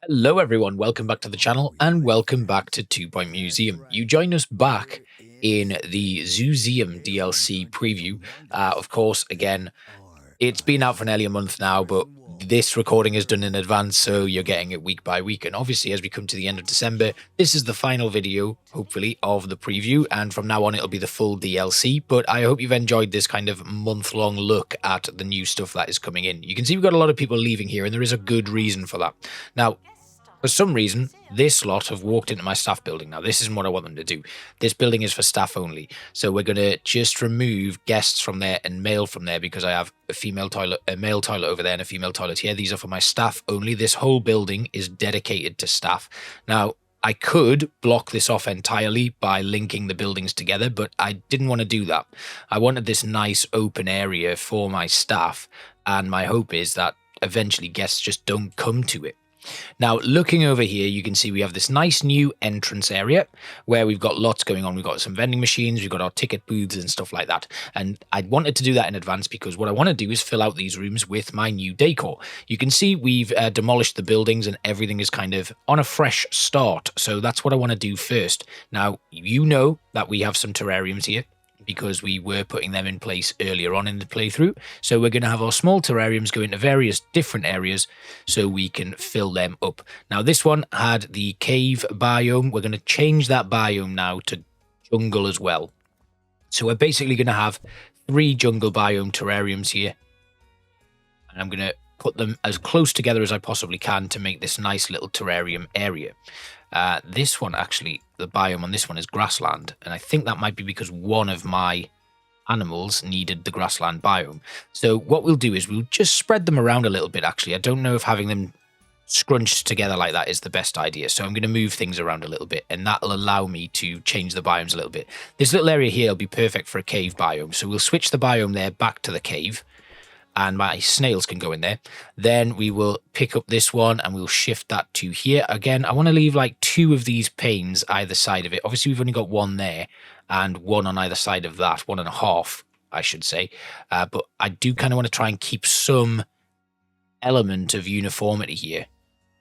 Hello everyone, welcome back to the channel and welcome back to 2 Point Museum. You join us back in the Zooseum DLC preview. Of course, again, it's been out for nearly a month now, but this recording is done in advance, so you're getting it week by week. And obviously, as we come to the end of December, this is the final video, hopefully, of the preview. And from now on, it'll be the full DLC. But I hope you've enjoyed this kind of month-long look at the new stuff that is coming in. You can see we've got a lot of people leaving here, and there is a good reason for that. Now, for some reason, this lot have walked into my staff building. Now, this isn't what I want them to do. This building is for staff only. So we're going to just remove guests from there and mail from there because I have a male toilet over there and a female toilet here. These are for my staff only. This whole building is dedicated to staff. Now, I could block this off entirely by linking the buildings together, but I didn't want to do that. I wanted this nice open area for my staff, and my hope is that eventually guests just don't come to it. Now, looking over here, you can see we have this nice new entrance area where we've got lots going on. We've got some vending machines, we've got our ticket booths and stuff like that. And I wanted to do that in advance because what I want to do is fill out these rooms with my new decor. You can see we've demolished the buildings and everything is kind of on a fresh start. So that's what I want to do first. Now, you know that we have some terrariums here, because we were putting them in place earlier on in the playthrough. So we're going to have our small terrariums go into various different areas so we can fill them up. Now, this one had the cave biome. We're going to change that biome now to jungle as well. So we're basically going to have 3 jungle biome terrariums here. And I'm going to put them as close together as I possibly can to make this nice little terrarium area. This one, actually, the biome on this one is grassland, and I think that might be because one of my animals needed the grassland biome. So what we'll do is we'll just spread them around a little bit, actually. I don't know if having them scrunched together like that is the best idea, so I'm going to move things around a little bit, and that'll allow me to change the biomes a little bit. This little area here will be perfect for a cave biome, so we'll switch the biome there back to the cave, and my snails can go in there. Then we will pick up this one and we'll shift that to here. Again, I want to leave like 2 of these panes either side of it. Obviously, we've only got 1 there and 1 on either side of that, 1.5, I should say. But I do kind of want to try and keep some element of uniformity here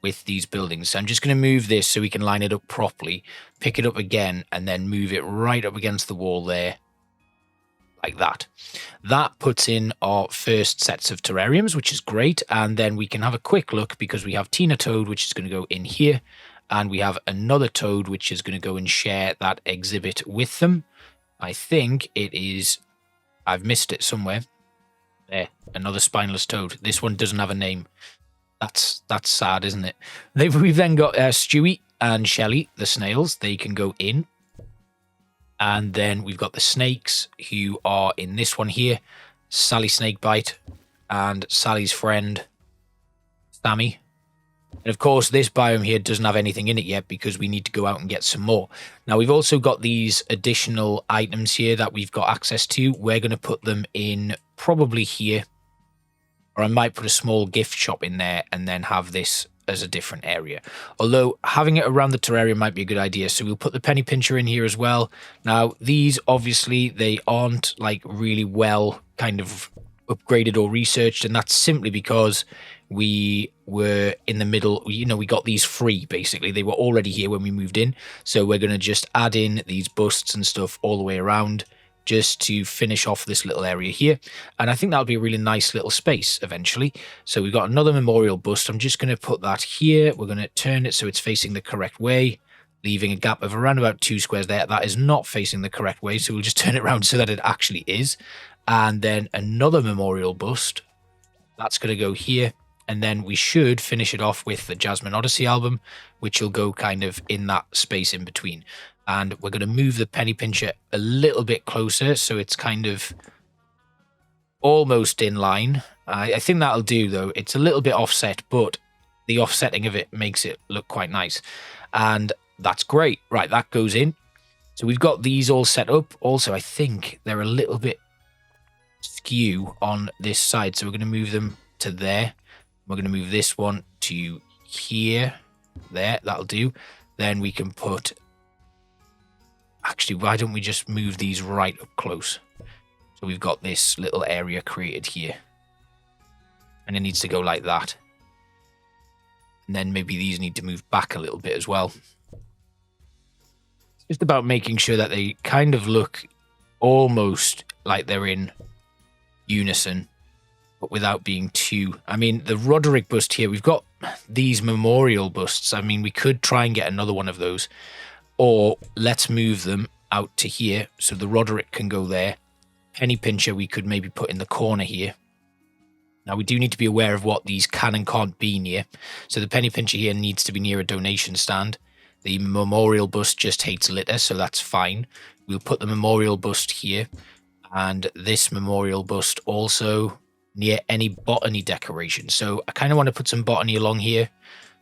with these buildings. So I'm just going to move this so we can line it up properly, pick it up again, and then move it right up against the wall there. Like that. That puts in our first sets of terrariums, which is great. And then we can have a quick look because we have Tina Toad, which is going to go in here. And we have another Toad, which is going to go and share that exhibit with them. I think it is... I've missed it somewhere. There, another spineless Toad. This one doesn't have a name. That's sad, isn't it? We've then got Stewie and Shelly, the snails. They can go in. And then we've got the snakes who are in this one here. Sally Snakebite and Sally's friend, Sammy. And of course, this biome here doesn't have anything in it yet because we need to go out and get some more. Now, we've also got these additional items here that we've got access to. We're going to put them in probably here. Or I might put a small gift shop in there and then have this as a different area. Although having it around the terrarium might be a good idea. So we'll put the penny pincher in here as well. Now, these obviously, they aren't like really well kind of upgraded or researched. And that's simply because we were in the middle, you know, we got these free basically. They were already here when we moved in. So we're going to just add in these busts and stuff all the way around, just to finish off this little area here. And I think that'll be a really nice little space eventually. So we've got another memorial bust. I'm just going to put that here. We're going to turn it so it's facing the correct way, leaving a gap of around about 2 squares there. That is not facing the correct way, so we'll just turn it around so that it actually is. And then another memorial bust. That's going to go here. And then we should finish it off with the Jasmine Odyssey album, which will go kind of in that space in between. And we're going to move the penny pincher a little bit closer so it's kind of almost in line. I think that'll do, though. It's a little bit offset, but the offsetting of it makes it look quite nice. And that's great. Right, that goes in. So we've got these all set up. Also, I think they're a little bit skew on this side. So we're going to move them to there. We're going to move this one to here. There, that'll do. Then we can put... Actually, why don't we just move these right up close? So we've got this little area created here. And it needs to go like that. And then maybe these need to move back a little bit as well. It's just about making sure that they kind of look almost like they're in unison, but without being too... I mean, the Roderick bust here, we've got these memorial busts. I mean, we could try and get another one of those, or let's move them out to here so the Roderick can go there. Penny Pincher we could maybe put in the corner here. Now, we do need to be aware of what these can and can't be near. So the Penny Pincher here needs to be near a donation stand. The memorial bust just hates litter, so that's fine. We'll put the memorial bust here, and this memorial bust also near any botany decoration. So I kind of want to put some botany along here.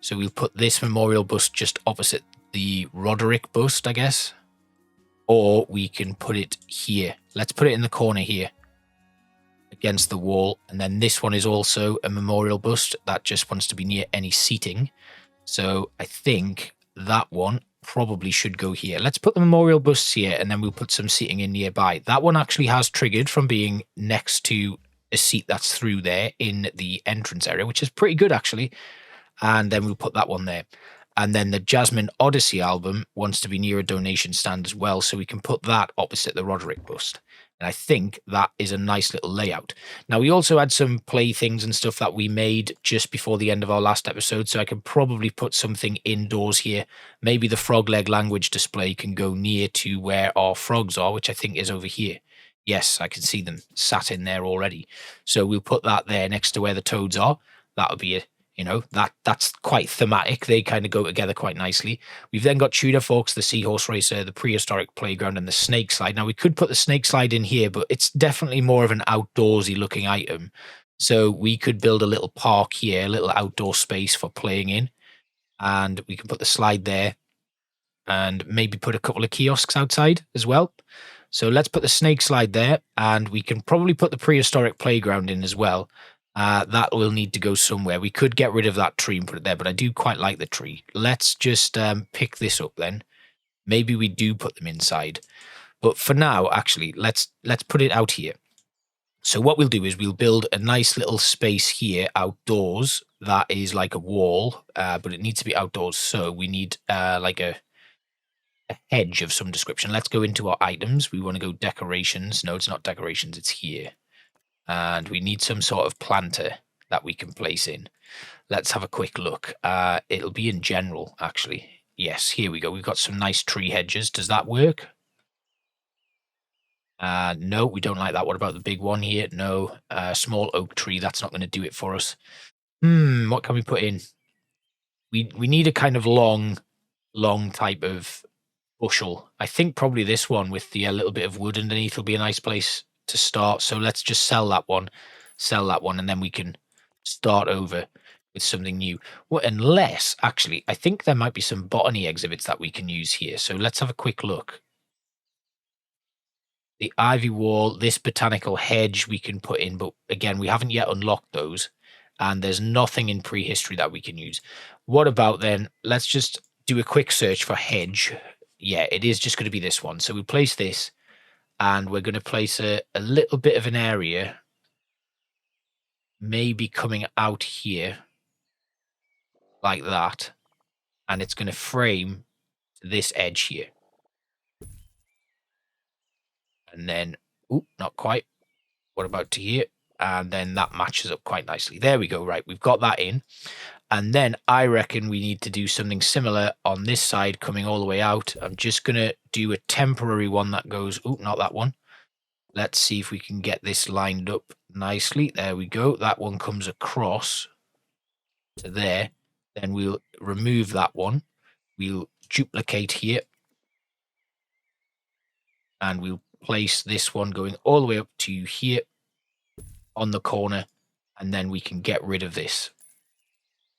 So we'll put this memorial bust just opposite the Roderick bust, I guess. Or we can put it here. Let's put it in the corner here against the wall. And then this one is also a memorial bust that just wants to be near any seating. So I think that one probably should go here. Let's put the memorial busts here, and then we'll put some seating in nearby. That one actually has triggered from being next to a seat that's through there in the entrance area, which is pretty good actually. And then we'll put that one there. And then the Jasmine Odyssey album wants to be near a donation stand as well, so we can put that opposite the Roderick bust. And I think that is a nice little layout. Now, we also had some playthings and stuff that we made just before the end of our last episode, so I can probably put something indoors here. Maybe the frog leg language display can go near to where our frogs are, which I think is over here. Yes, I can see them sat in there already. So we'll put that there next to where the toads are. That'll be it. You know, that's quite thematic. They kind of go together quite nicely. We've then got Tudor Forks, the Seahorse Racer, the Prehistoric Playground, and the Snake Slide. Now, we could put the Snake Slide in here, but it's definitely more of an outdoorsy looking item. So we could build a little park here, a little outdoor space for playing in. And we can put the slide there and maybe put a couple of kiosks outside as well. So let's put the Snake Slide there, and we can probably put the Prehistoric Playground in as well. That will need to go somewhere. We could get rid of that tree and put it there, but I do quite like the tree. Let's just pick this up then. Maybe we do put them inside. But for now, actually, let's put it out here. So what we'll do is we'll build a nice little space here outdoors that is like a wall, but it needs to be outdoors. So we need like a hedge of some description. Let's go into our items. We want to go decorations. No, it's not decorations. It's here. And we need some sort of planter that we can place in. Let's have a quick look. It'll be in general, actually. Yes, here we go. We've got some nice tree hedges. Does that work? No, we don't like that. What about the big one here? No. Small oak tree. That's not going to do it for us. What can we put in? We need a kind of long type of bushel. I think probably this one with the little bit of wood underneath will be a nice place to start. So let's just sell that one, and then we can start over with something new. Well, unless actually I think there might be some botany exhibits that we can use here. So let's have a quick look. The ivy wall, this botanical hedge we can put in, but again, we haven't yet unlocked those, and there's nothing in prehistory that we can use. What about then? Let's just do a quick search for hedge. Yeah, it is just going to be this one. So we place this, and we're going to place a little bit of an area, maybe coming out here, like that. And it's going to frame this edge here. And then, ooh, not quite. What about to here? And then that matches up quite nicely. There we go. Right, we've got that in. And then I reckon we need to do something similar on this side coming all the way out. I'm just going to do a temporary one that goes, ooh, not that one. Let's see if we can get this lined up nicely. There we go. That one comes across to there. Then we'll remove that one. We'll duplicate here. And we'll place this one going all the way up to here on the corner. And then we can get rid of this.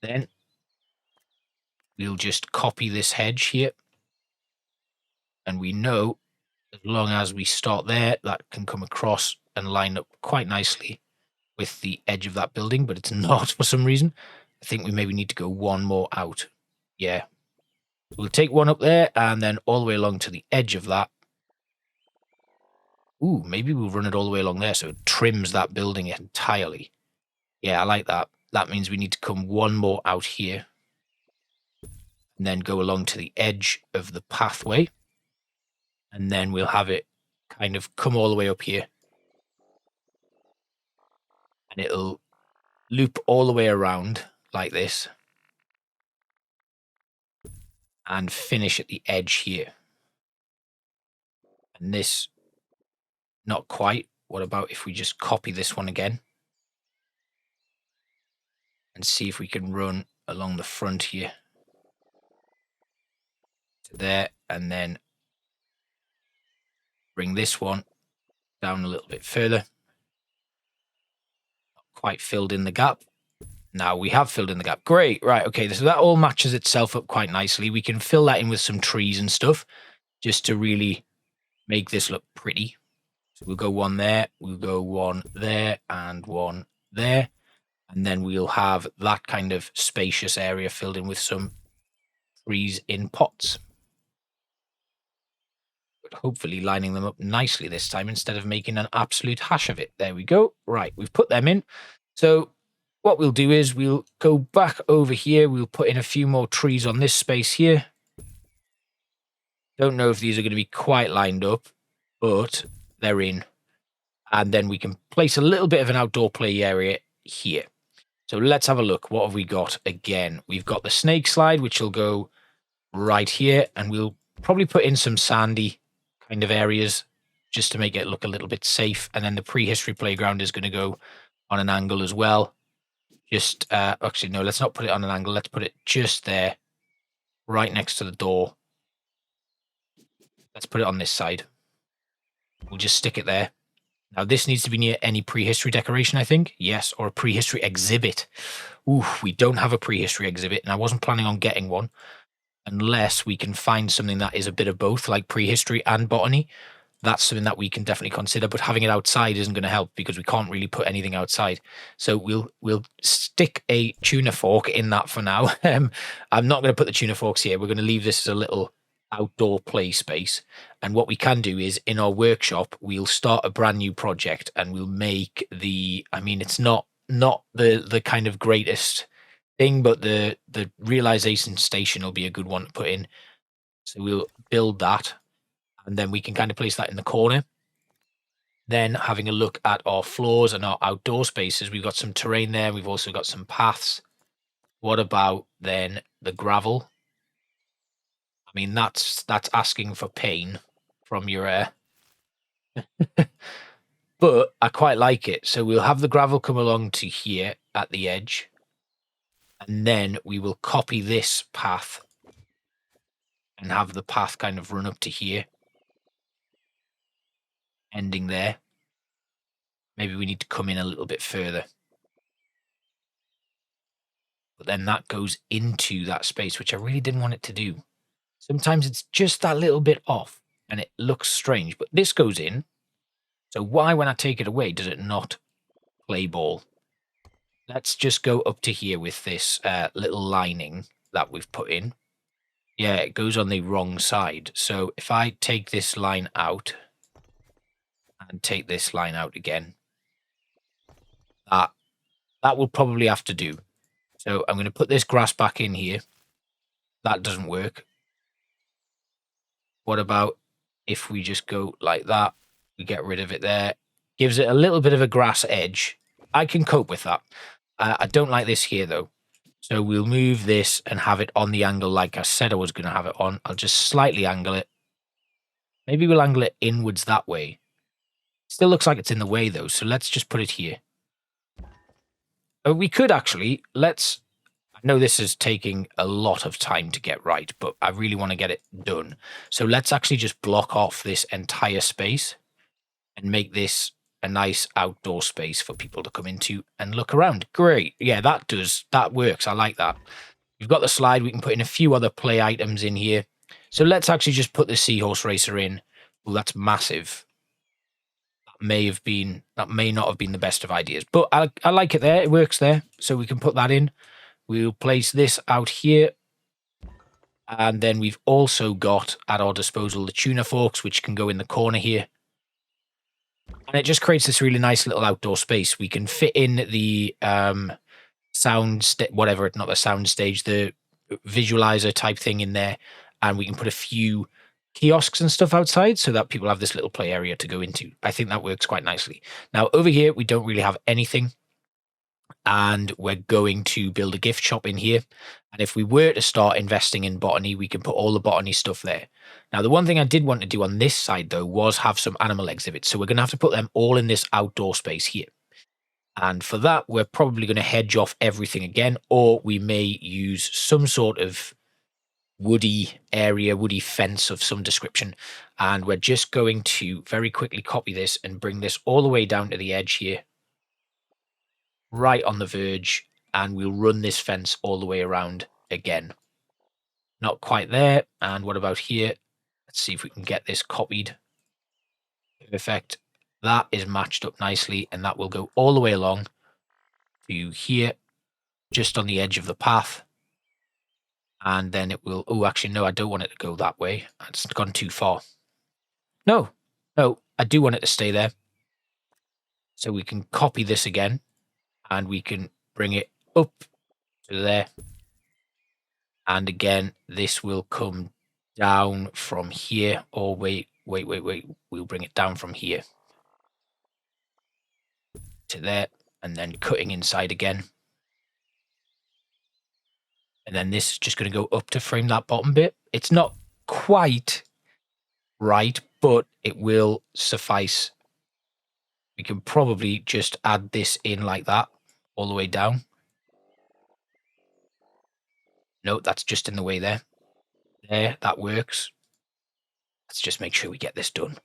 Then we'll just copy this hedge here. And we know as long as we start there, that can come across and line up quite nicely with the edge of that building, but it's not for some reason. I think we maybe need to go one more out. Yeah. We'll take one up there and then all the way along to the edge of that. Ooh, maybe we'll run it all the way along there so it trims that building entirely. Yeah, I like that. That means we need to come one more out here. and then go along to the edge of the pathway. And then we'll have it kind of come all the way up here. And it'll loop all the way around like this. And finish at the edge here. And this, not quite. What about if we just copy this one again? And see if we can run along the front here. To there, and then bring this one down a little bit further. Not quite filled in the gap. Now we have filled in the gap. Great. Right. Okay. So that all matches itself up quite nicely. We can fill that in with some trees and stuff just to really make this look pretty. So we'll go one there. We'll go one there and one there. And then we'll have that kind of spacious area filled in with some trees in pots. But hopefully lining them up nicely this time instead of making an absolute hash of it. There we go. Right, we've put them in. So what we'll do is we'll go back over here. We'll put in a few more trees on this space here. Don't know if these are going to be quite lined up, but they're in. And then we can place a little bit of an outdoor play area here. So let's have a look. What have we got again? We've got the snake slide, which will go right here. And we'll probably put in some sandy kind of areas just to make it look a little bit safe. And then the prehistory playground is going to go on an angle as well. Just, actually, no, let's not put it on an angle. Let's put it just there, right next to the door. Let's put it on this side. We'll just stick it there. Now, this needs to be near any prehistory decoration, I think. Yes, or a prehistory exhibit. Ooh, we don't have a prehistory exhibit, and I wasn't planning on getting one unless we can find something that is a bit of both, like prehistory and botany. That's something that we can definitely consider, but having it outside isn't going to help because we can't really put anything outside. So we'll stick a tuna fork in that for now. I'm not going to put the tuna forks here. We're going to leave this as a little outdoor play space. And what we can do is in our workshop, we'll start a brand new project and we'll make the, I mean, it's not the kind of greatest thing, but the realization station will be a good one to put in. So we'll build that and then we can kind of place that in the corner. Then having a look at our floors and our outdoor spaces, we've got some terrain there. We've also got some paths. What about then the gravel? I mean, that's asking for pain from your but I quite like it. So we'll have the gravel come along to here at the edge. And then we will copy this path and have the path kind of run up to here. Ending there. Maybe we need to come in a little bit further. But then that goes into that space, which I really didn't want it to do. Sometimes it's just that little bit off and it looks strange, but this goes in. So why, when I take it away, does it not play ball? Let's just go up to here with this little lining that we've put in. Yeah, it goes on the wrong side. So if I take this line out and take this line out again, that will probably have to do. So I'm going to put this grass back in here. That doesn't work. What about if we just go like that? We get rid of it there. Gives it a little bit of a grass edge. I can cope with that. I don't like this here, though. So we'll move this and have it on the angle like I said I was going to have it on. I'll just slightly angle it. Maybe we'll angle it inwards that way. Still looks like it's in the way, though. So let's just put it here. We could actually, I know this is taking a lot of time to get right, but I really want to get it done. So let's actually just block off this entire space and make this a nice outdoor space for people to come into and look around. Great. Yeah, that works. I like that. We've got the slide. We can put in a few other play items in here. So let's actually just put the seahorse racer in. Well, that's massive. That may not have been the best of ideas, but I like it there. It works there. So we can put that in. We'll place this out here. And then we've also got at our disposal the tuna forks, which can go in the corner here. And it just creates this really nice little outdoor space. We can fit in the sound, not the sound stage, the visualizer type thing in there, and we can put a few kiosks and stuff outside so that people have this little play area to go into. I think that works quite nicely. Now over here, we don't really have anything, and we're going to build a gift shop in here. And if we were to start investing in botany, we can put all the botany stuff there. Now, the one thing I did want to do on this side, though, was have some animal exhibits. So we're going to have to put them all in this outdoor space here. And for that, we're probably going to hedge off everything again, or we may use some sort of woody area, woody fence of some description. And we're just going to very quickly copy this and bring this all the way down to the edge here, right on the verge, and we'll run this fence all the way around again. Not quite there. And what about here? Let's see if we can get this copied. Perfect. That is matched up nicely, and that will go all the way along to here, just on the edge of the path. And then it will, oh, actually, no, I don't want it to go that way. It's gone too far. No, I do want it to stay there. So we can copy this again, and we can bring it up to there. And again, this will come down from here. Or wait. We'll bring it down from here to there, and then cutting inside again. And then this is just going to go up to frame that bottom bit. It's not quite right, but it will suffice. We can probably just add this in like that, all the way down. No, that's just in the way there. There, that works. Let's just make sure we get this done.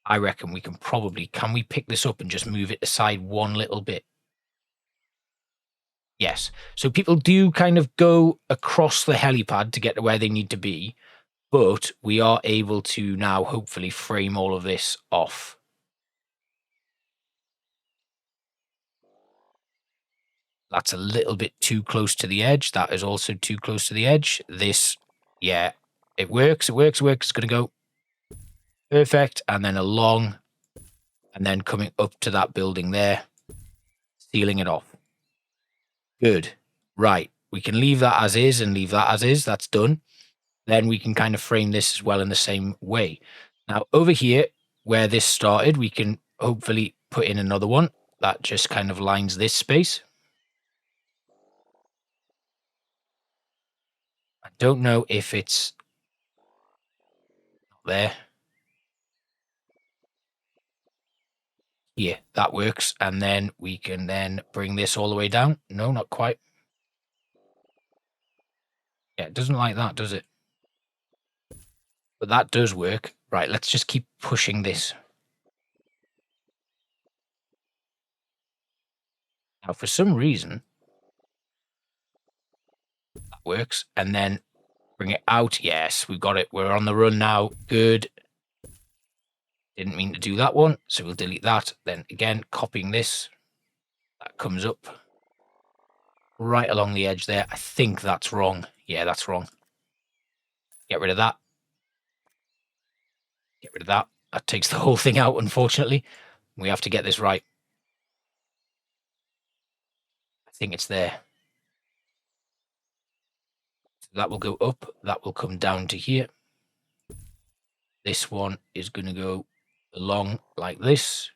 I reckon we can probably, can we pick this up and just move it aside one little bit? Yes. So people do kind of go across the helipad to get to where they need to be, but we are able to now hopefully frame all of this off. That's a little bit too close to the edge. That is also too close to the edge. This, yeah, it works. It's going to go perfect. And then along, and then coming up to that building there, sealing it off. Good. Right. We can leave that as is and leave that as is. That's done. Then we can kind of frame this as well in the same way. Now over here where this started, we can hopefully put in another one that just kind of lines this space. I don't know if it's not there. Yeah, that works. And then we can then bring this all the way down. No, not quite. Yeah, it doesn't like that, does it? But that does work. Right, let's just keep pushing this. Now, for some reason, that works. And then bring it out. Yes, we've got it. We're on the run now. Good. Didn't mean to do that one, so we'll delete that. Then again, copying this. That comes up right along the edge there. I think that's wrong. Yeah, that's wrong. Get rid of that. Get rid of that. That takes the whole thing out, unfortunately. We have to get this right. I think it's there. So that will go up. That will come down to here. This one is going to go along like this.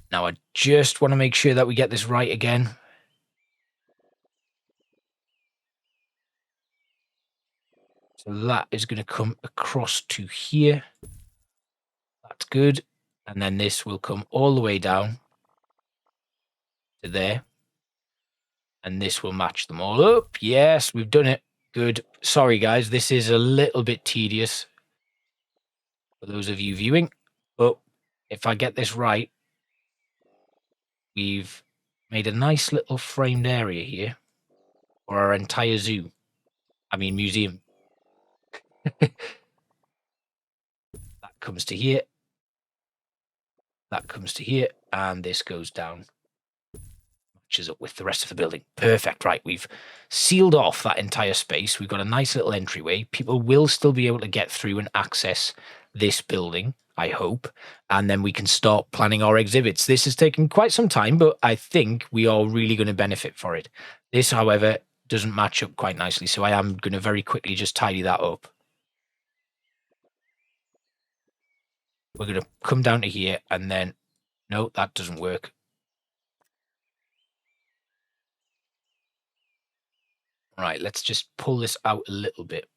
Now I just want to make sure that we get this right again. So that is going to come across to here. That's good. And then this will come all the way down to there. And this will match them all up. Yes, we've done it. Good. Sorry, guys. This is a little bit tedious for those of you viewing. But if I get this right, we've made a nice little framed area here for our entire zoo. I mean, museum. That comes to here. That comes to here. And this goes down. Matches up with the rest of the building. Perfect. Right. We've sealed off that entire space. We've got a nice little entryway. People will still be able to get through and access this building, I hope. And then we can start planning our exhibits. This has taken quite some time, but I think we are really going to benefit for it. This, however, doesn't match up quite nicely, so I am going to very quickly just tidy that up. We're going to come down to here, and then... No, that doesn't work. Right, let's just pull this out a little bit.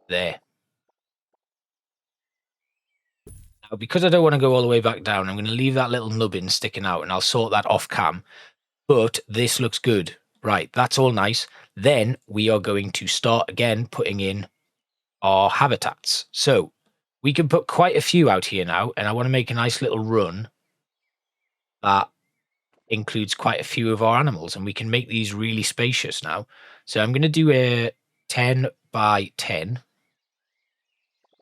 There. Now, because I don't want to go all the way back down, I'm going to leave that little nubbin sticking out, and I'll sort that off cam. But this looks good. Right, that's all nice. Then we are going to start again putting in our habitats. So we can put quite a few out here now, and I want to make a nice little run that includes quite a few of our animals, and we can make these really spacious now. So I'm going to do a 10 by 10.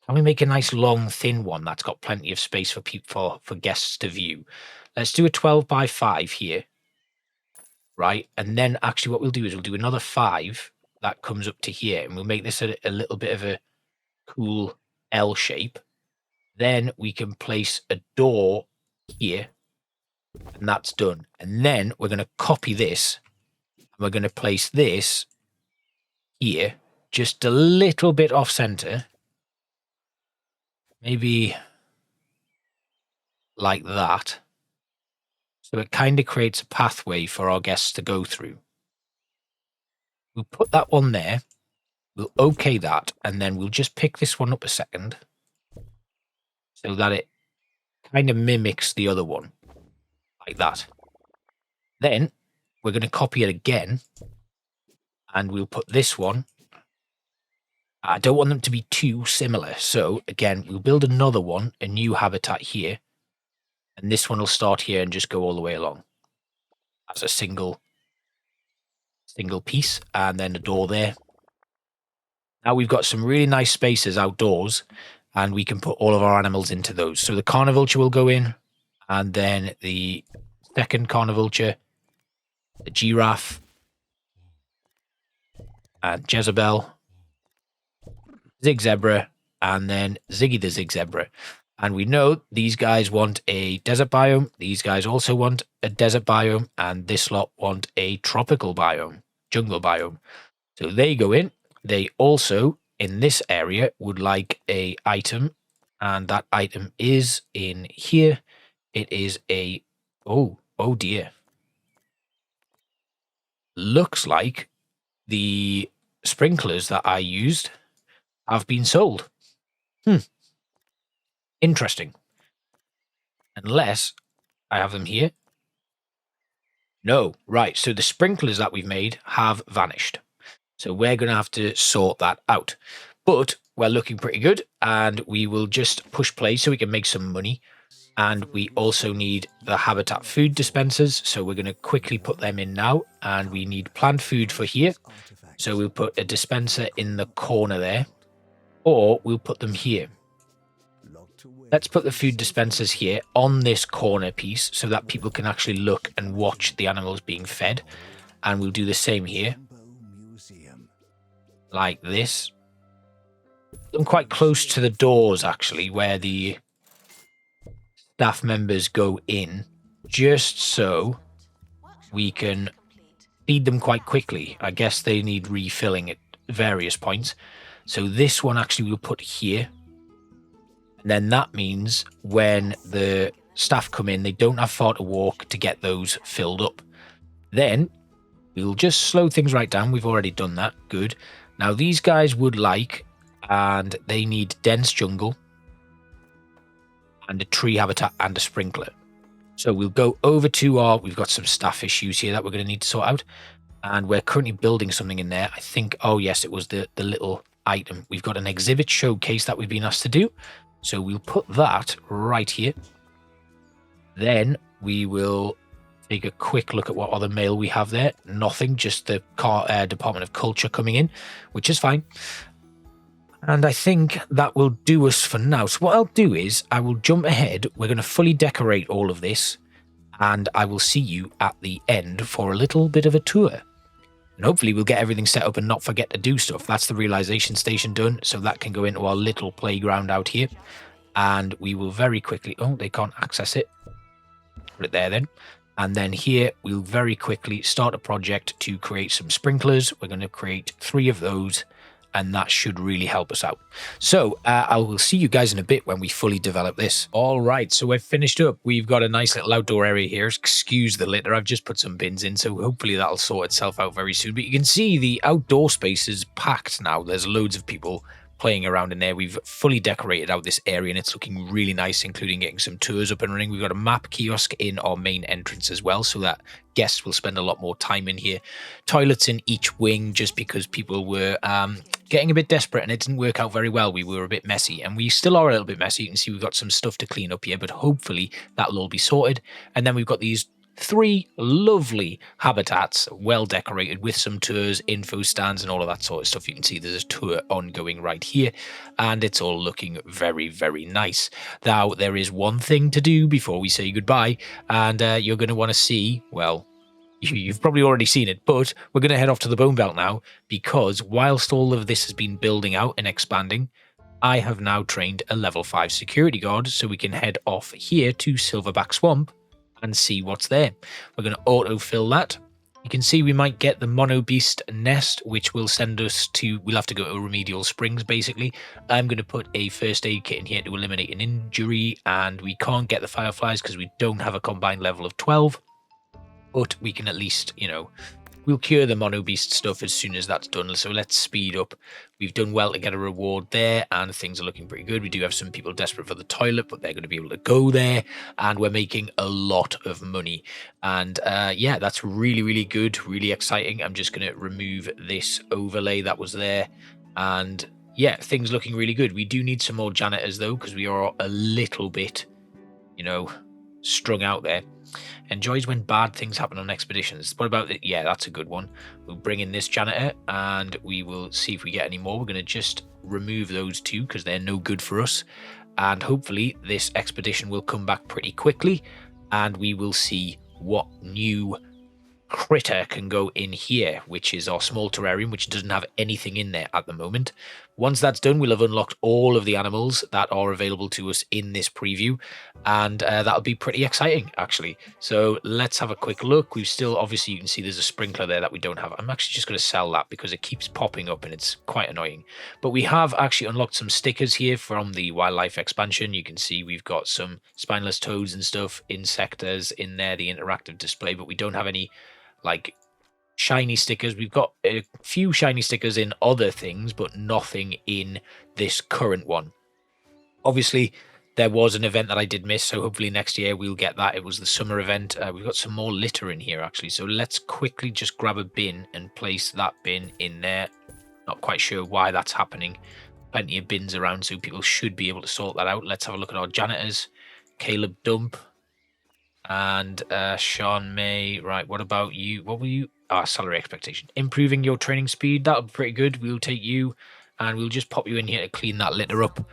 Can we make a nice long thin one that's got plenty of space for people for guests to view? Let's do a 12 by 5 here. Right, and then actually what we'll do is we'll do another 5 that comes up to here, and we'll make this a little bit of a cool L shape. Then we can place a door here, and that's done. And then we're going to copy this, and we're going to place this here, just a little bit off center, maybe like that. So it kind of creates a pathway for our guests to go through. We'll put that one there. We'll OK that. And then we'll just pick this one up a second so that it kind of mimics the other one. Like that. Then we're going to copy it again. And we'll put this one. I don't want them to be too similar. So again, we'll build another one, a new habitat here. And this one will start here and just go all the way along as a single piece, and then a door there. Now we've got some really nice spaces outdoors, and we can put all of our animals into those. So the carnivulture will go in, and then the second carnivulture, the giraffe, and Jezebel, Zig Zebra, and then Ziggy the Zig Zebra. And we know these guys want a desert biome. These guys also want a desert biome. And this lot want a tropical biome, jungle biome. So they go in. They also, in this area, would like a item. And that item is in here. It is a... Oh dear. Looks like the sprinklers that I used have been sold. Interesting. Unless I have them here. No, right. So the sprinklers that we've made have vanished. So we're going to have to sort that out. But we're looking pretty good. And we will just push play so we can make some money. And we also need the habitat food dispensers. So we're going to quickly put them in now. And we need plant food for here. So we'll put a dispenser in the corner there. Or we'll put them here. Let's put the food dispensers here on this corner piece so that people can actually look and watch the animals being fed. And we'll do the same here. Like this. I'm quite close to the doors, actually, where the staff members go in, just so we can feed them quite quickly. I guess they need refilling at various points. So this one actually we'll put here. And then that means when the staff come in, they don't have far to walk to get those filled up. Then we'll just slow things right down. We've already done that. Good. Now these guys would like, and they need dense jungle and a tree habitat and a sprinkler. So we'll go over to our, we've got some staff issues here that we're going to need to sort out. And we're currently building something in there. I think, oh yes, it was the little item. We've got an exhibit showcase that we've been asked to do. So we'll put that right here. Then we will take a quick look at what other mail we have there. Nothing, just the Department of Culture coming in, which is fine. And I think that will do us for now. So what I'll do is I will jump ahead. We're going to fully decorate all of this. And I will see you at the end for a little bit of a tour. And hopefully we'll get everything set up and not forget to do stuff. That's the realization station done. So that can go into our little playground out here. And we will very quickly... Oh, they can't access it. Put it there then. And then here, we'll very quickly start a project to create some sprinklers. We're going to create 3 of those, and that should really help us out. So I will see you guys in a bit when we fully develop this. All right, so we've finished up. We've got a nice little outdoor area here. Excuse the litter. I've just put some bins in, so hopefully that'll sort itself out very soon. But you can see the outdoor space is packed now. There's loads of people playing around in there. We've fully decorated out this area and it's looking really nice, including getting some tours up and running. We've got a map kiosk in our main entrance as well, so that guests will spend a lot more time in here. Toilets in each wing, just because people were getting a bit desperate and it didn't work out very well. We were a bit messy, and we still are a little bit messy. You can see we've got some stuff to clean up here, but hopefully that'll all be sorted. And then we've got these 3 lovely habitats, well decorated with some tours, info stands and all of that sort of stuff. You can see there's a tour ongoing right here, and it's all looking very, very nice. Now, there is one thing to do before we say goodbye, and you're going to want to see, well, you've probably already seen it, but we're going to head off to the Bone Belt now, because whilst all of this has been building out and expanding, I have now trained a level 5 security guard, so we can head off here to Silverback Swamp and see what's there. We're going to autofill that. You can see we might get the Monobeast nest, which will send us to, we'll have to go to Remedial Springs, basically. I'm going to put a first aid kit in here to eliminate an injury, and we can't get the Fireflies because we don't have a combined level of 12. But we can at least, you know, we'll cure the Monobeast stuff as soon as that's done. So let's speed up. We've done well to get a reward there, and things are looking pretty good. We do have some people desperate for the toilet, but they're going to be able to go there, and we're making a lot of money. And yeah, that's really, really good, really exciting. I'm just going to remove this overlay that was there, and yeah, things looking really good. We do need some more janitors though, because we are a little bit, you know, strung out there. Enjoys when bad things happen on expeditions. What about it? Yeah, that's a good one. We'll bring in this janitor and we will see if we get any more. We're going to just remove those 2 because they're no good for us. And hopefully this expedition will come back pretty quickly and we will see what new critter can go in here, which is our small terrarium, which doesn't have anything in there at the moment. Once that's done, we'll have unlocked all of the animals that are available to us in this preview, and that'll be pretty exciting, actually. So let's have a quick look. We've still, obviously, you can see there's a sprinkler there that we don't have. I'm actually just going to sell that because it keeps popping up and it's quite annoying. But we have actually unlocked some stickers here from the wildlife expansion. You can see we've got some spineless toads and stuff, insectors in there, the interactive display, but we don't have any like shiny stickers. We've got a few shiny stickers in other things, but nothing in this current one. Obviously, there was an event that I did miss, so hopefully next year we'll get that. It was the summer event. We've got some more litter in here, actually, so let's quickly just grab a bin and place that bin in there. Not quite sure why that's happening. Plenty of bins around, so people should be able to sort that out. Let's have a look at our janitors. Caleb Dump. And Sean May, right, what about you? What were you? Salary expectation. Improving your training speed, that would be pretty good. We'll take you, and we'll just pop you in here to clean that litter up.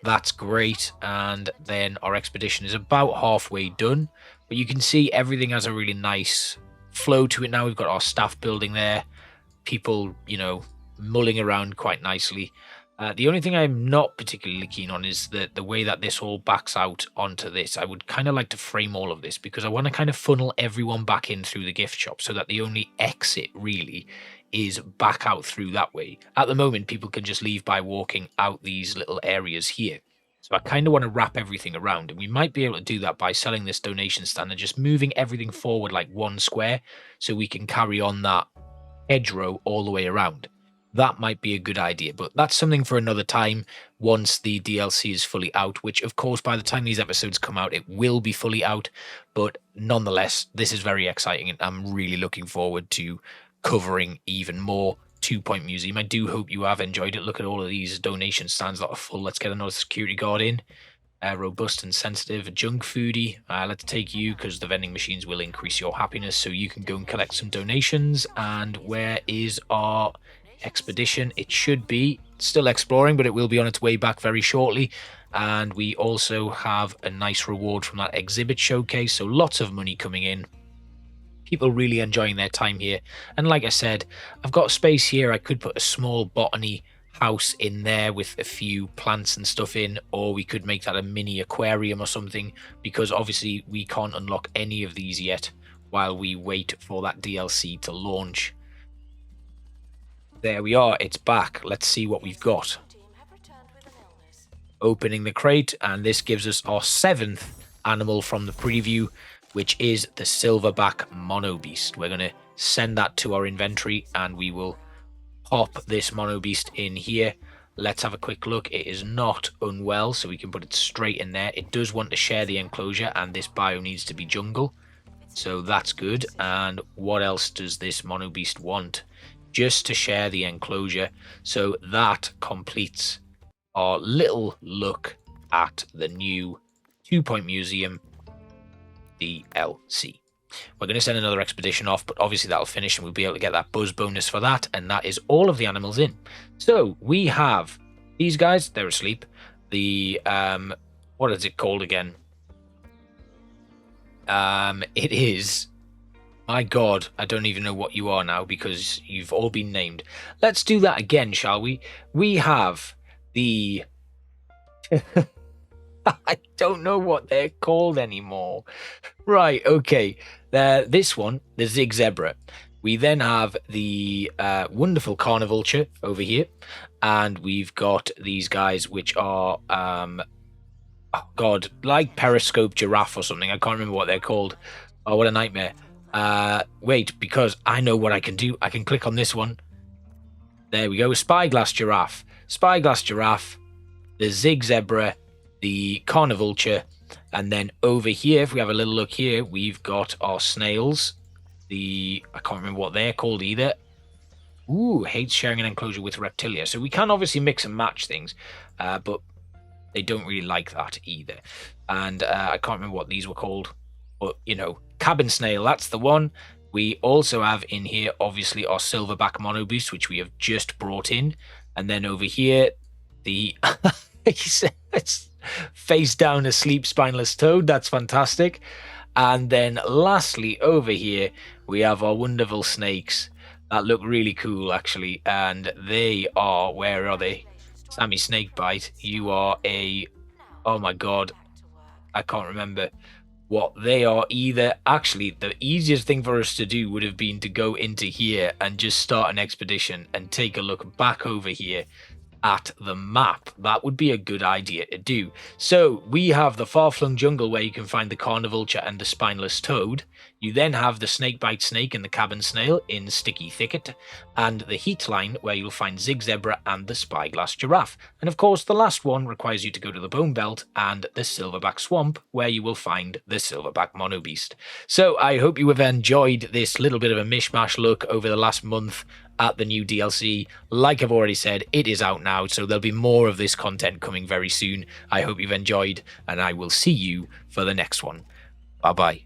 That's great. And then our expedition is about halfway done. But you can see everything has a really nice flow to it now. We've got our staff building there. People, you know, mulling around quite nicely. The only thing I'm not particularly keen on is that the way that this all backs out onto this. I would kind of like to frame all of this because I want to kind of funnel everyone back in through the gift shop so that the only exit really is back out through that way. At the moment, people can just leave by walking out these little areas here. So I kind of want to wrap everything around, and we might be able to do that by selling this donation stand and just moving everything forward like 1 square so we can carry on that hedgerow all the way around. That might be a good idea, but that's something for another time once the DLC is fully out, which of course by the time these episodes come out, it will be fully out. But nonetheless, this is very exciting and I'm really looking forward to covering even more 2 Point Museum. I do hope you have enjoyed it. Look at all of these donation stands that are full. Let's get another security guard in. Robust and sensitive, junk foodie. Let's take you because the vending machines will increase your happiness so you can go and collect some donations. And where is our expedition? It should be still exploring, but it will be on its way back very shortly. And we also have a nice reward from that exhibit showcase, so lots of money coming in. People really enjoying their time here. And like I said, I've got space here. I could put a small botany house in there with a few plants and stuff in, or we could make that a mini aquarium or something, because obviously we can't unlock any of these yet while we wait for that DLC to launch. There we are, it's back. Let's see what we've got. Opening the crate, and this gives us our 7th animal from the preview, which is the Silverback Monobeast. We're going to send that to our inventory, and we will pop this Monobeast in here. Let's have a quick look. It is not unwell, so we can put it straight in there. It does want to share the enclosure, and this biome needs to be jungle, so that's good. And what else does this Monobeast want? Just to share the enclosure, so that completes our little look at the new 2 Point Museum DLC. We're going to send another expedition off, but obviously that'll finish and we'll be able to get that buzz bonus for that, and that is all of the animals in. So we have these guys, they're asleep. The what is it called again? It is, my god, I don't even know what you are now because you've all been named. Let's do that again, shall we? We have the I don't know what they're called anymore. Right, okay. This one, the Zig Zebra. We then have the wonderful Carnivulture over here. And we've got these guys which are, oh god, like Periscope Giraffe or something. I can't remember what they're called. Oh, what a nightmare. Wait, because I know what I can do. I can click on this one. There we go, Spyglass Giraffe. Spyglass Giraffe, the Zig Zebra, the Carnivulture, and then over here, if we have a little look here, we've got our snails. I can't remember what they're called either. Ooh, hates sharing an enclosure with reptilia. So we can obviously mix and match things, but they don't really like that either. And I can't remember what these were called, but you know, cabin snail, that's the one. We also have in here, obviously, our Silverback Monobeast, which we have just brought in. And then over here, the it's face down asleep spineless toad. That's fantastic. And then lastly, over here, we have our wonderful snakes that look really cool, actually. And they are, where are they? Sammy Snakebite, you are a, oh my god, I can't remember what they are either. Actually, the easiest thing for us to do would have been to go into here and just start an expedition and take a look back over here at the map. That would be a good idea to do. So we have the far-flung jungle where you can find the Carnivulture and the spineless toad. You then have the snakebite snake and the cabin snail in Sticky Thicket, and the heat line where you'll find Zig Zebra and the Spyglass Giraffe. And of course the last one requires you to go to the Bone Belt and the Silverback Swamp where you will find the Silverback Monobeast. So I hope you have enjoyed this little bit of a mishmash look over the last month at the new DLC. Like I've already said, it is out now, so there'll be more of this content coming very soon. I hope you've enjoyed, and I will see you for the next one. Bye bye.